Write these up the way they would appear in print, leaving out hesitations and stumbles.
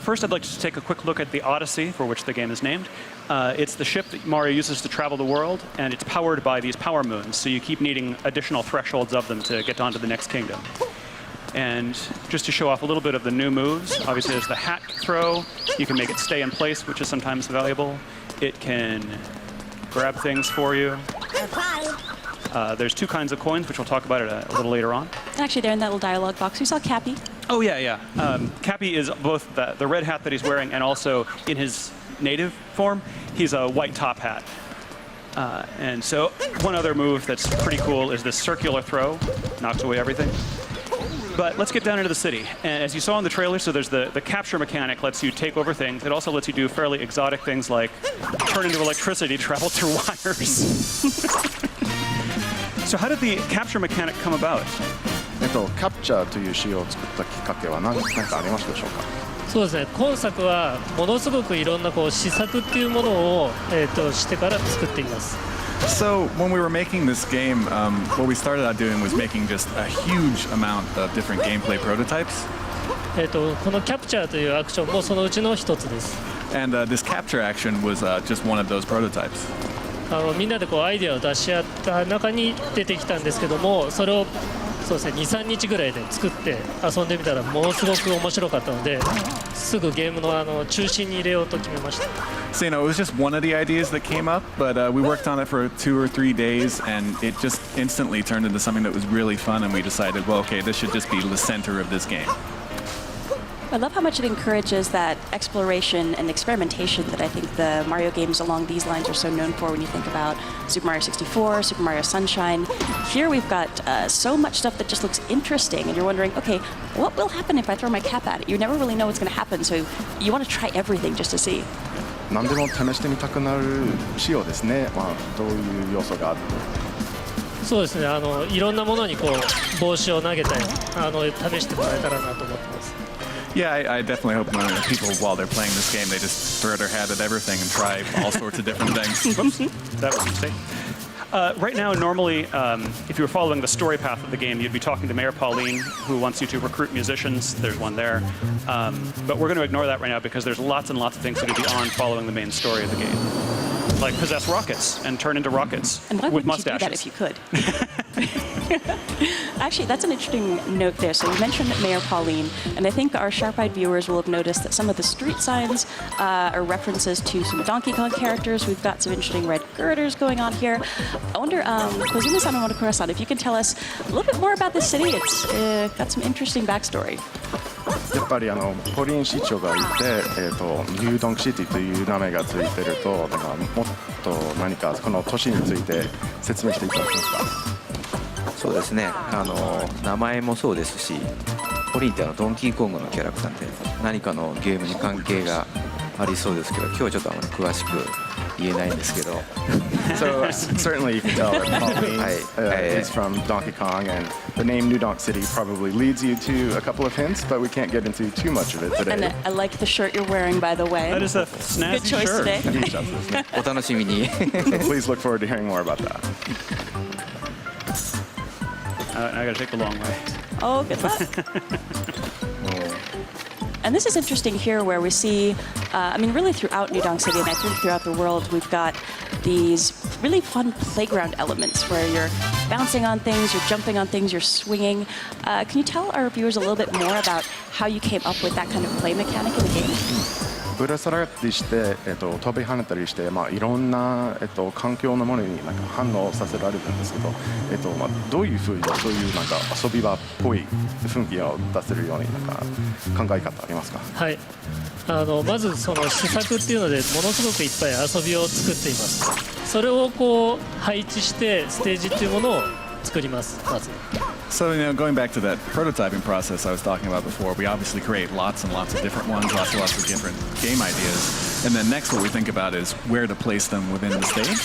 first, I'd like to take a quick look at the Odyssey, for which the game is named. It's the ship that Mario uses to travel the world, and it's powered by these power moons, so you keep needing additional thresholds of them to get on to the next kingdom. And just to show off a little bit of the new moves, obviously there's the hat throw. You can make it stay in place, which is sometimes valuable. It can grab things for you. There's two kinds of coins, which we'll talk about a little later on. Actually, there in that little dialogue box, we saw Cappy. Oh, yeah. Cappy is both the red hat that he's wearing and also in his native form, he's a white top hat. And so one other move that's pretty cool is this circular throw. Knocks away everything. But let's get down into the city. And as you saw in the trailer, so there's the capture mechanic lets you take over things. It also lets you do fairly exotic things like turn into electricity, travel through wires. So how did the capture mechanic come about? キャプチャーという仕様を作ったきっかけは何かありましたでしょうか。そうですね。今作はものすごくいろんな試作っていうものをしてから作っています。So when we were making this game, what we started out doing was making just a huge amount of different gameplay prototypes. このキャプチャーというアクションもそのうちの一つです。And this capture action was just one of those prototypes. みんなでアイデアを出し合った中に出てきたんですけども、それをそうですね、2、3日ぐらいで作って遊んでみたらものすごく面白かったので、すぐゲームの中心に入れようと決めました。So, it was just one of the ideas that came up, but we worked on it for 2 or 3 days, and it just instantly turned into something that was really fun, and we decided, well, okay, this should just be the center of this game. I love how much it encourages that exploration and experimentation that I think the Mario games along these lines are so known for when you think about Super Mario 64, Super Mario Sunshine. Here we've got so much stuff that just looks interesting, and you're wondering, okay, what will happen if I throw my cap at it? You never really know what's going to happen, so you want to try everything just to see. 何でも試してみたくなる仕様ですね。どういう要素があると。そうですね。いろんなものに帽子を投げたり試してもらえたらなと思ってます。Yeah, I definitely hope people, while they're playing this game, they just throw their hat at everything and try all sorts of different things. Whoops, that was a mistake. Right now, normally, if you were following the story path of the game, you'd be talking to Mayor Pauline, who wants you to recruit musicians. There's one there. But we're going to ignore that right now because there's lots and lots of things that are beyond following the main story of the game. Like possess rockets and turn into rockets with mustaches. You do that if you could? Actually, that's an interesting note there. So you mentioned Mayor Pauline, and I think our sharp-eyed viewers will have noticed that some of the street signs are references to some Donkey Kong characters. We've got some interesting red girders going on here. I wonder, Koizumi-san and Motokura-san, if you can tell us a little bit more about this city. It's got some interesting backstory. やっぱりポリン市長がいて、ニュードンクシティという名前がついてると、だからもっと何かこの都市について説明していただけますか。そうですね。名前もそうですし、ポリンってドンキーコングのキャラクターで何かのゲームに関係がありそうですけど、今日はちょっとあまり詳しく言えないんですけど。So certainly you can tell that Pauline is from Donkey Kong, and the name New Donk City probably leads you to a couple of hints, but we can't get into too much of it today. And I like the shirt you're wearing, by the way. That is a snazzy Good choice shirt. Today. お楽しみに。So please look forward to hearing more about that. I got to take the long way. Oh, good luck. And this is interesting here where we see, really throughout New Donk City and I think throughout the world, we've got these really fun playground elements where you're bouncing on things, you're jumping on things, you're swinging. Can you tell our viewers a little bit more about how you came up with that kind of play mechanic in the game? ぶら下がったりして、飛び跳ねたりして、いろんな、環境のものに反応させられるんですけど、どういうふうにそういう遊び場っぽい雰囲気を出せるように考え方ありますか。はい。まずその試作っていうのでものすごくいっぱい遊びを作っています。それを配置してステージっていうものを作ります。まず。So, going back to that prototyping process I was talking about before, we obviously create lots and lots of different ones, lots of different game ideas. And then next what we think about is where to place them within the stage.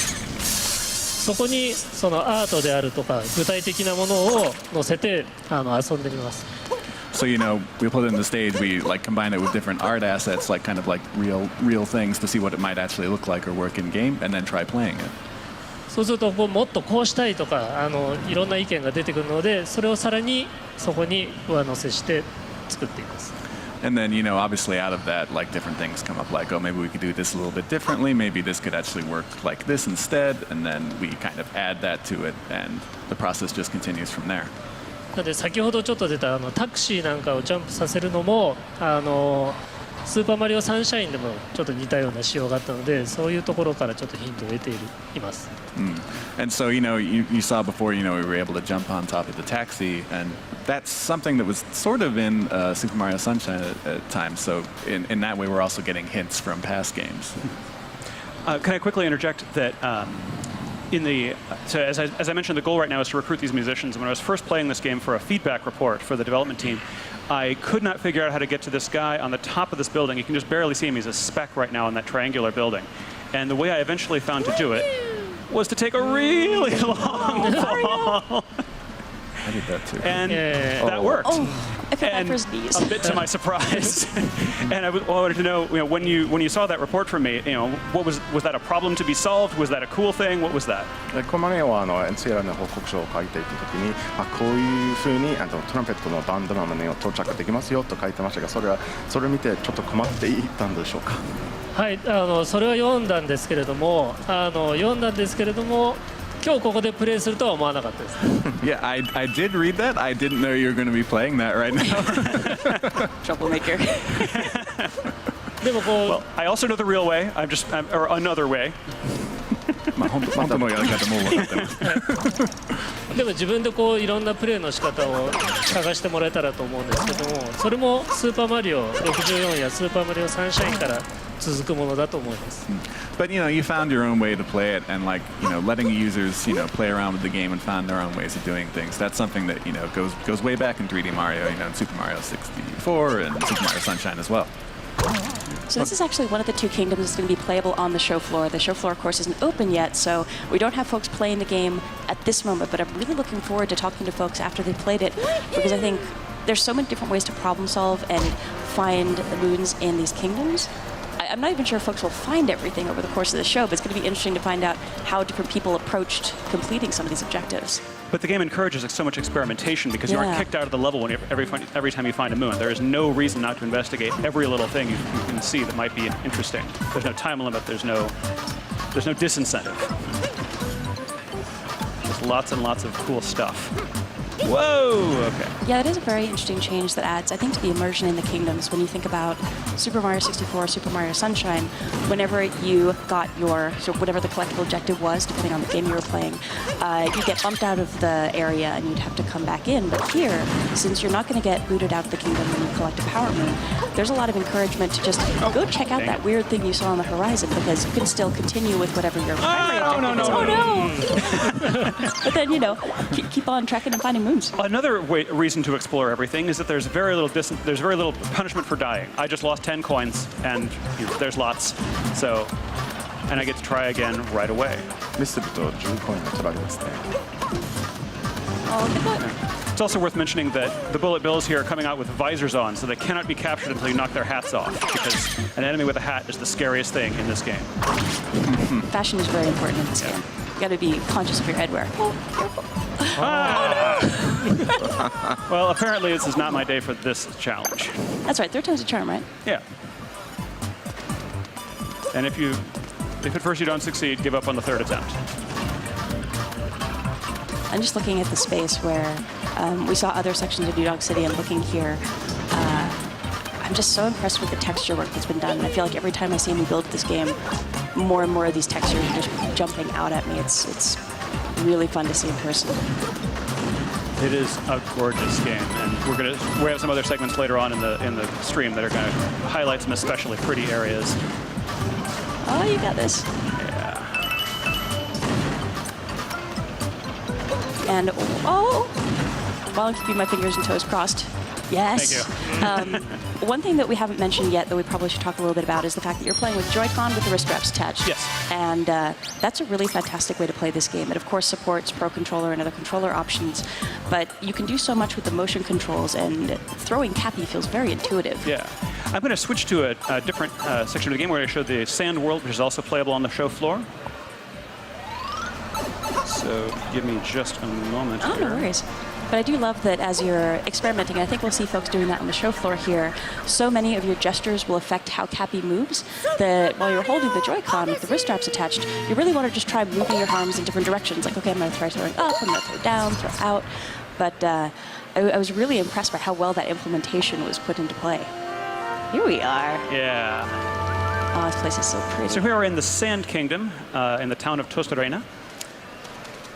そこにそのアートであるとか具体的なものを載せて遊んでみます。So, we put it in the stage, we combine it with different art assets, kind of real things to see what it might actually look like or work in game, and then try playing it. そうするともっとこうしたいとかいろんな意見が出てくるので、それをさらにそこに上乗せして作っています。And then, obviously out of that, like different things come up like, oh, maybe we could do this a little bit differently. Maybe this could actually work like this instead. And then we kind of add that to it, and the process just continues from there. なので先ほどちょっと出たタクシーなんかをジャンプさせるのもスーパーマリオサンシャインでもちょっと似たような仕様があったので、そういうところからちょっとヒントを得ています。And so, you saw before, we were able to jump on top of the taxi, and that's something that was sort of in Super Mario Sunshine at times. So in that way, we're also getting hints from past games. Can I quickly interject that so as I mentioned, the goal right now is to recruit these musicians. When I was first playing this game for a feedback report for the development team, I could not figure out how to get to this guy on the top of this building. You can just barely see him. He's a speck right now in that triangular building. And the way I eventually found to do it was to take a really long fall. I did that too. And that worked. I feel bad And for his knees. a bit to my surprise. And I wanted to know, when you saw that report from me, what was that a problem to be solved? Was that a cool thing? What was that? このマリオはNCR の報告書を書いていた時に、こういうふうにトランペットのバンドラムに到着できますよと書いてましたが、それを見てちょっと困っていたんでしょうか。はい、それは読んだんですけれども、今日ここでプレイするとは思わなかったです。Yeah, I did read that. I didn't know you were going to be playing that right now. Troublemaker. でもこう、 Well, I also know the real way. Or another way. 本当のやり方も分かってます。でも自分でこういろんなプレイの仕方を探してもらえたらと思うんですけども、それもスーパーマリオ64やスーパーマリオサンシャインから続くものだと思います。But you found your own way to play it, and letting users play around with the game and find their own ways of doing things. That's something that goes way back in 3D Mario, in Super Mario 64 and Super Mario Sunshine as well. So this is actually one of the two kingdoms that's going to be playable on the show floor. The show floor, of course, isn't open yet, so we don't have folks playing the game at this moment, but I'm really looking forward to talking to folks after they've played it, because I think there's so many different ways to problem solve and find the moons in these kingdoms. I'm not even sure if folks will find everything over the course of the show, but it's going to be interesting to find out how different people approached completing some of these objectives. But the game encourages so much experimentation because you aren't Yeah. kicked out of the level every time you find a moon. There is no reason not to investigate every little thing you can see that might be interesting. There's no time limit. There's no disincentive. There's lots and lots of cool stuff. Whoa! Okay. Yeah, it is a very interesting change that adds, I think, to the immersion in the kingdoms. When you think about Super Mario 64, Super Mario Sunshine, whenever you got your, whatever the collectible objective was, depending on the game you were playing, you'd get bumped out of the area and you'd have to come back in. But here, since you're not going to get booted out of the kingdom when you collect a power moon, there's a lot of encouragement to just go check out that weird thing you saw on the horizon, because you can still continue with whatever your primary objective is. Oh no! But then, keep on tracking and finding moons. Another reason to explore everything is that there's very little punishment for dying. I just lost 10 coins, and there's lots. So, and I get to try again right away. ミスると10コインが取られますね。 Oh, look at that. It's also worth mentioning that the bullet bills here are coming out with visors on, so they cannot be captured until you knock their hats off, because an enemy with a hat is the scariest thing in this game. Fashion is very important in this game. You got to be conscious of your headwear. Oh, careful. Well, apparently this is not my day for this challenge. That's right. Third time's a charm, right? Yeah. And if at first you don't succeed, give up on the third attempt. I'm just looking at the space where we saw other sections of New Dog City, and looking here, I'm just so impressed with the texture work that's been done. I feel like every time I see a new build of this game, more and more of these textures are just jumping out at me. It's really fun to see in person. It is a gorgeous game, and we have some other segments later on in the stream that are going to highlight some especially pretty areas. Oh, you got this. Yeah. And while I'm keeping my fingers and toes crossed, yes. Thank you. One thing that we haven't mentioned yet that we probably should talk a little bit about is the fact that you're playing with Joy-Con with the wrist straps attached. Yes. And that's a really fantastic way to play this game. It, of course, supports Pro Controller and other controller options, but you can do so much with the motion controls, and throwing Cappy feels very intuitive. Yeah. I'm going to switch to a different section of the game where I show the sand world, which is also playable on the show floor. So give me just a moment Oh, here. no worries. But I do love that as you're experimenting, I think we'll see folks doing that on the show floor here, so many of your gestures will affect how Cappy moves that while you're holding the Joy-Con with the wrist straps attached, you really want to just try moving your arms in different directions. Like, okay, I'm going to try throwing up, I'm going to throw down, throw out. But I was really impressed by how well that implementation was put into play. Here we are. Yeah. Oh, this place is so pretty. So here we're in the Sand Kingdom, in the town of Tostarena.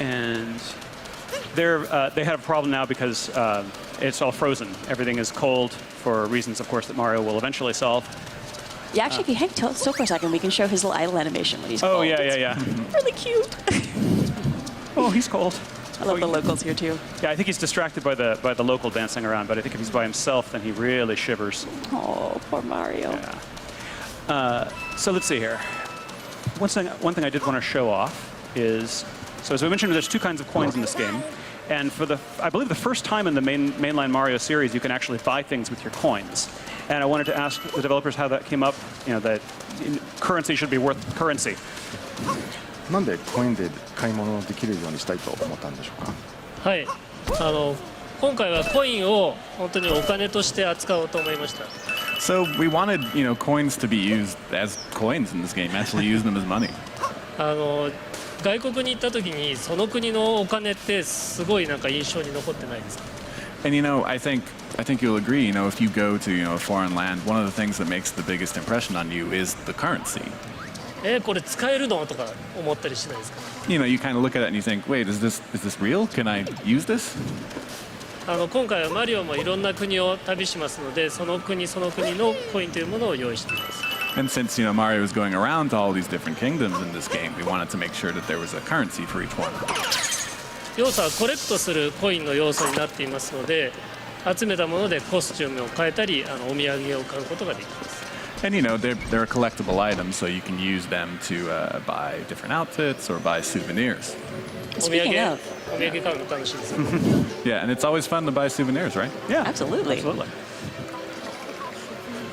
And they have a problem now because it's all frozen. Everything is cold for reasons, of course, that Mario will eventually solve. Yeah, actually, if you hang still for a second, we can show his little idle animation when he's cold. Oh, yeah, It's yeah, yeah. really cute. Oh, he's cold. I love the locals here, too. Yeah, I think he's distracted by the local dancing around, but I think if he's by himself, then he really shivers. Oh, poor Mario. Yeah. So let's see here. One thing I did want to show off is, so as we mentioned, there's two kinds of coins in this game. And I believe the first time in the mainline Mario series, you can actually buy things with your coins. And I wanted to ask the developers how that came up, that currency should be worth currency. なんでコインで買い物できるようにしたいと思ったんでしょうか。はい、今回はコインを本当にお金として扱おうと思いました。 So we wanted, coins to be used as coins in this game. Actually, use them as money. 外国に行った時にその国のお金ってすごいなんか印象に残ってないですか。 And I think you'll agree. If you go to a foreign land, one of the things that makes the biggest impression on you is the currency. これ使えるのとか思ったりしないですか。You kind of look at it and you think, wait, is this real? Can I use this? 今回はマリオもいろんな国を旅しますので、その国その国のコインというものを用意しています。 And since Mario is going around to all these different kingdoms in this game, we wanted to make sure that there was a currency for each one. 要素はコレクトするコインの要素になっていますので、集めたものでコスチュームを変えたり、お土産を買うことができます。 And they're collectible items, so you can use them to buy different outfits or buy souvenirs. お土 Speaking 産 of, お土産買うの楽しいですよ。 Yeah, and it's always fun to buy souvenirs, right? Yeah, absolutely. absolutely.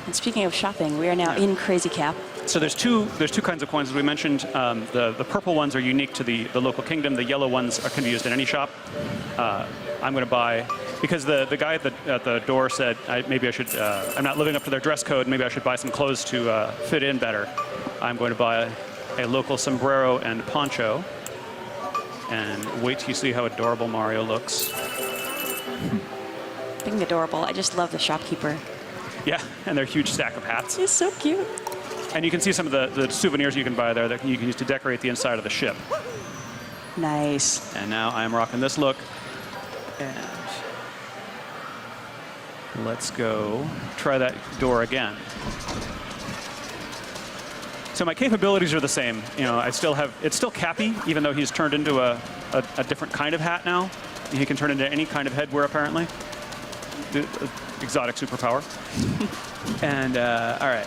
And speaking of shopping, we are now in Crazy Cap. So there's two kinds of coins, as we mentioned. The purple ones are unique to the local kingdom. The yellow ones can be used in any shop. I'm going to buy, because the guy at the door said maybe I should, I'm not living up to their dress code, maybe I should buy some clothes to fit in better. I'm going to buy a local sombrero and poncho. And wait till you see how adorable Mario looks. Being adorable, I just love the shopkeeper. Yeah, and their huge stack of hats. He's so cute. And you can see some of the souvenirs you can buy there that you can use to decorate the inside of the ship. Nice. And now I'm rocking this look. And let's go try that door again. So my capabilities are the same. It's still Cappy, even though he's turned into a different kind of hat now. He can turn into any kind of headwear, apparently. Exotic superpower. And all right,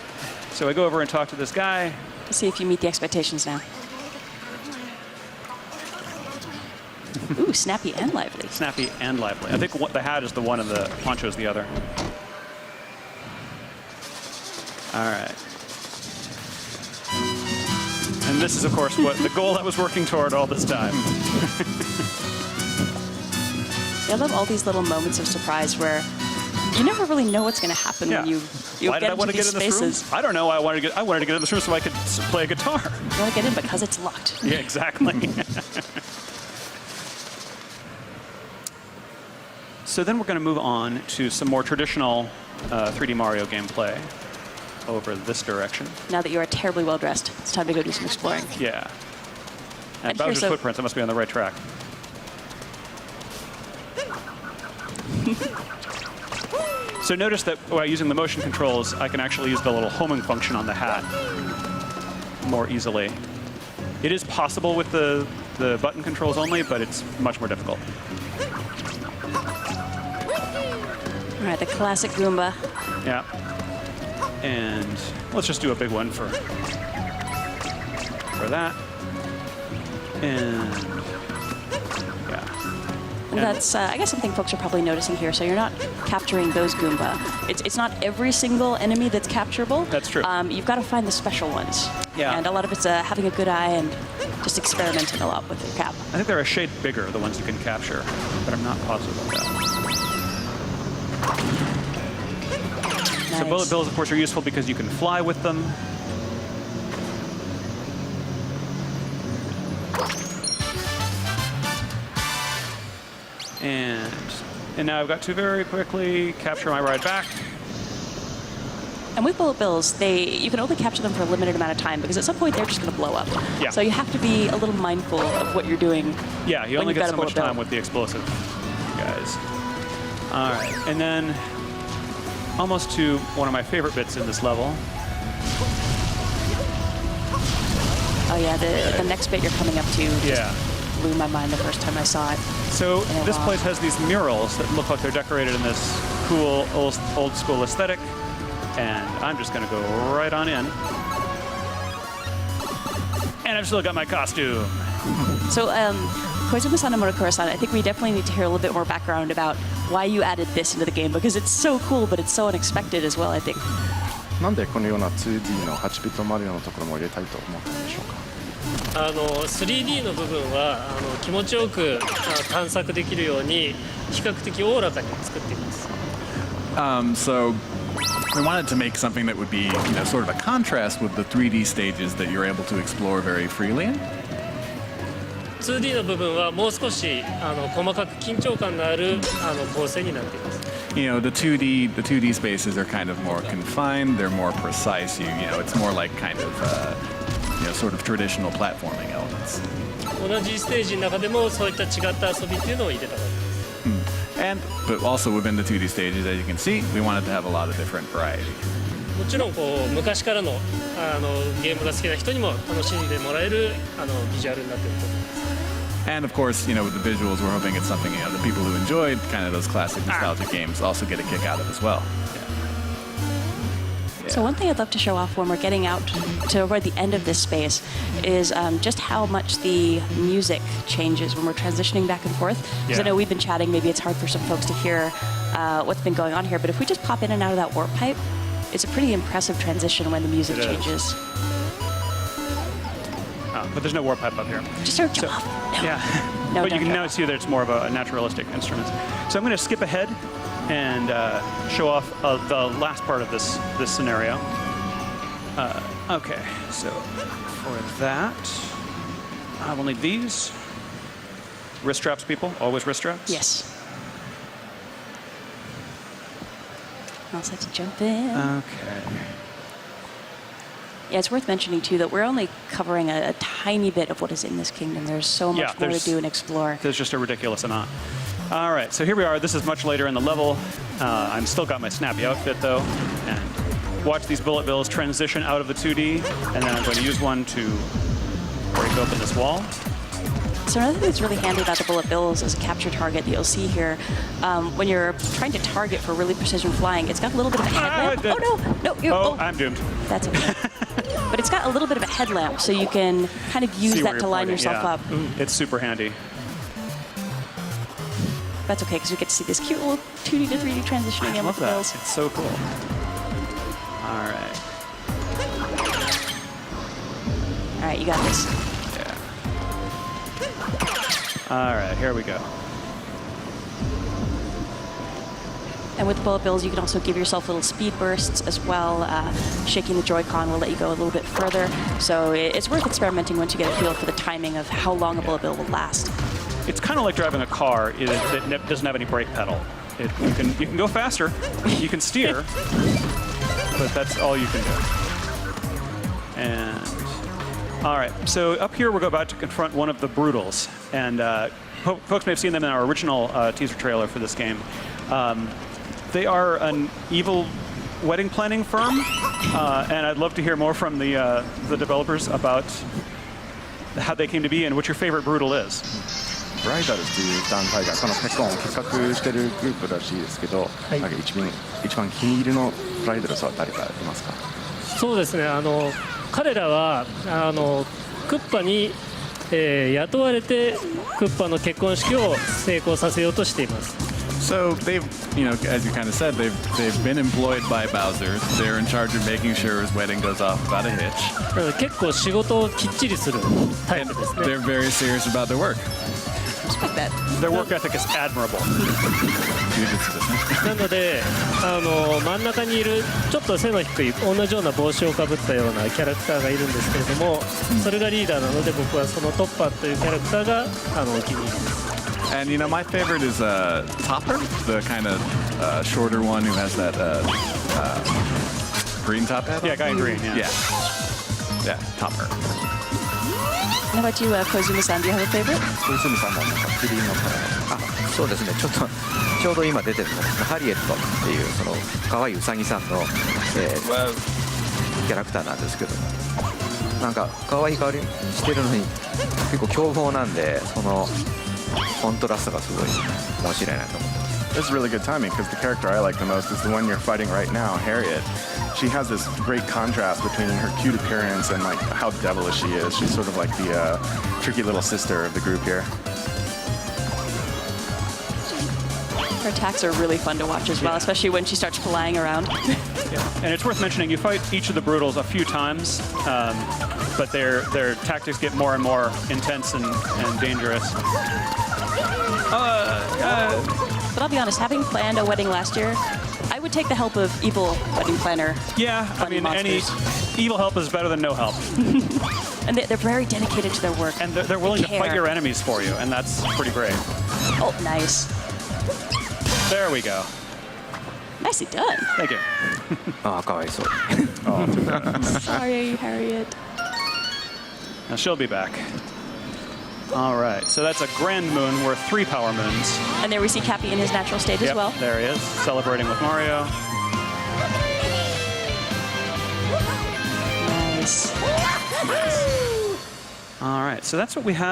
so I go over and talk to this guy. Let's see if you meet the expectations now. Ooh, snappy and lively. Snappy and lively. I think the hat is the one and the poncho is the other. All right. And this is, of course, what the goal I was working toward all this time. I love all these little moments of surprise where you never really know what's going to happen when you Why did get I want into to get these in this spaces. room? I don't know. I wanted to get in this room so I could play a guitar. You want to get in because it's locked. Yeah, exactly. So then we're going to move on to some more traditional 3D Mario gameplay over this direction. Now that you are terribly well dressed, it's time to go do some exploring. Yeah. And And Bowser's here's a- footprints, I must be on the right track. So notice that while using the motion controls, I can actually use the little homing function on the hat more easily. It is possible with the button controls only, but it's much more difficult. All right, the classic Goomba. Yeah. And let's just do a big one for that. And yeah. And that's, I guess, something folks are probably noticing here. So you're not capturing those Goomba. It's not every single enemy that's capturable. That's true. You've got to find the special ones. Yeah. And a lot of it's having a good eye and just experimenting a lot with your cap. I think they're a shade bigger, the ones you can capture, but I'm not positive about that. Nice. So bullet bills, of course, are useful because you can fly with them. And now I've got to very quickly capture my ride back. And with bullet bills, you can only capture them for a limited amount of time because at some point they're just going to blow up. Yeah. So you have to be a little mindful of what you're doing. Yeah, you when only you've get got so a much bullet time bill. with the explosive guys. All right, and then almost to one of my favorite bits in this level. Oh yeah, the next bit you're coming up to just blew my mind the first time I saw it. So this place has these murals that look like they're decorated in this cool old school aesthetic. And I'm just going to go right on in. And I've still got my costume. So, Koizumi-san and Motokura-san, I think we definitely need to hear a little bit more background about why you added this into the game, because it's so cool, but it's so unexpected as well, I think. なんでこのような 2D の8ビットマリオのところも入れたいと思ったんでしょうか。3D の部分は気持ちよく探索できるように比較的おおらかに作っています。So we wanted to make something that would be, sort of a contrast with the 3D stages that you're able to explore very freely in. 2D の部分はもう少し細かく緊張感のある構成になっています。The 2D spaces are kind of more confined. They're more precise. It's more like kind of sort of traditional platforming elements. 同じステージの中でもそういった違った遊びっていうのを入れたかったです。But also within the 2D stages, as you can see, we wanted to have a lot of different variety. もちろん昔からのゲームが好きな人にも楽しんでもらえるビジュアルになっていると思います。And of course, with the visuals, we're hoping it's something the people who enjoyed kind of those classic nostalgic games also get a kick out of as well. So one thing I'd love to show off when we're getting out toward the end of this space is just how much the music changes when we're transitioning back and forth. Because I know we've been chatting, maybe it's hard for some folks to hear what's been going on here, but if we just pop in and out of that warp pipe, it's a pretty impressive transition when the music changes. But there's no warp pipe up here. Just sort of jump off. No. Yeah. No, But you don't can jump now off. see that it's more of a naturalistic instrument. So I'm going to skip ahead and show off the last part of this scenario. Okay, so for that, we'll need these. Wrist straps, people. Always wrist straps. Yes. All set to jump in. Okay. Yeah, it's worth mentioning, too, that we're only covering a tiny bit of what is in this kingdom. There's so much more to do and explore. There's just a ridiculous amount. All right, so here we are. This is much later in the level. I'm still got my snappy outfit, though. And watch these bullet bills transition out of the 2D. And then I'm going to use one to break open this wall. So another thing that's really handy about the bullet bills as a capture target that you'll see here, when you're trying to target for really precision flying, it's got a little bit of a headlamp. I'm doomed. That's okay. But it's got a little bit of a headlamp, so you can kind of use See where that to you're line pointing, yourself up. It's super handy. That's okay, because we get to see this cute little 2D to 3D transitioning I in love with the that. bills. It's so cool. All right. All right, you got this. Yeah. All right, here we go. And with the bullet bills, you can also give yourself little speed bursts as well. Shaking the Joy-Con will let you go a little bit further. So it's worth experimenting once you get a feel for the timing of how long a bullet bill will last. It's kind of like driving a car that doesn't have any brake pedal. You can go faster, you can steer, but that's all you can do. And all right, so up here we're about to confront one of the Brutals, and folks may have seen them in our original teaser trailer for this game. They are an evil wedding planning firm, and I'd love to hear more from the developers about how they came to be and what your favorite Brutal is. ブライダルっていう団体がこのペコンを企画してるグループらしいですけど、なんか一番気に入りのブライダルは誰かいますか？そうですね、彼らはクッパに、雇われてクッパの結婚式を成功させようとしています。 So they've, as you kind of said, they've been employed by Bowser. They're in charge of making sure his wedding goes off without a hitch. なので結構仕事をきっちりするタイプですね。 They're very serious about their work. Respect that. Their work ethic is admirable. なので真ん中にいるちょっと背の低い同じような帽子をかぶったようなキャラクターがいるんですけれども、それがリーダーなので僕はそのトッパーというキャラクターがお気に入りです。 And my favorite is Topper, the kind of shorter one who has that green top hat. Yeah, guy in green. Yeah. Yeah, Topper. How about you, Koizumi-san? Do you have a favorite? 小泉さんもなんかキリンのあ、そうですね。ちょうど今出てるのがハリエットっていうその可愛いウサギさんの、キャラクターなんですけども、なんか可愛い香りしてるのに結構凶暴なんで、そのコントラストがすごい面白いなと思ってます。 This is really good timing because the character I like the most is the one you're fighting right now, Harriet. She has this great contrast between her cute appearance and like how devilish she is. She's sort of like the tricky little sister of the group here. Her attacks are really fun to watch as well, especially when she starts flying around. And it's worth mentioning, you fight each of the Brutals a few times, but their tactics get more and more intense and dangerous. But I'll be honest, having planned a wedding last year, I would take the help of evil wedding planner. Yeah, I mean, any evil help is better than no help. And they're very dedicated to their work. And they're willing to fight care. your enemies for you, and that's pretty great. Oh, nice. There we go. Nicely done. Thank you. ああ、かわいそう。 Sorry, Harriet. Now she'll be back. All right, so that's a grand moon worth 3 power moons. And there we see Cappy in his natural state as Yep, well. there he is, celebrating with Mario. Nice. All right, so that's what we have.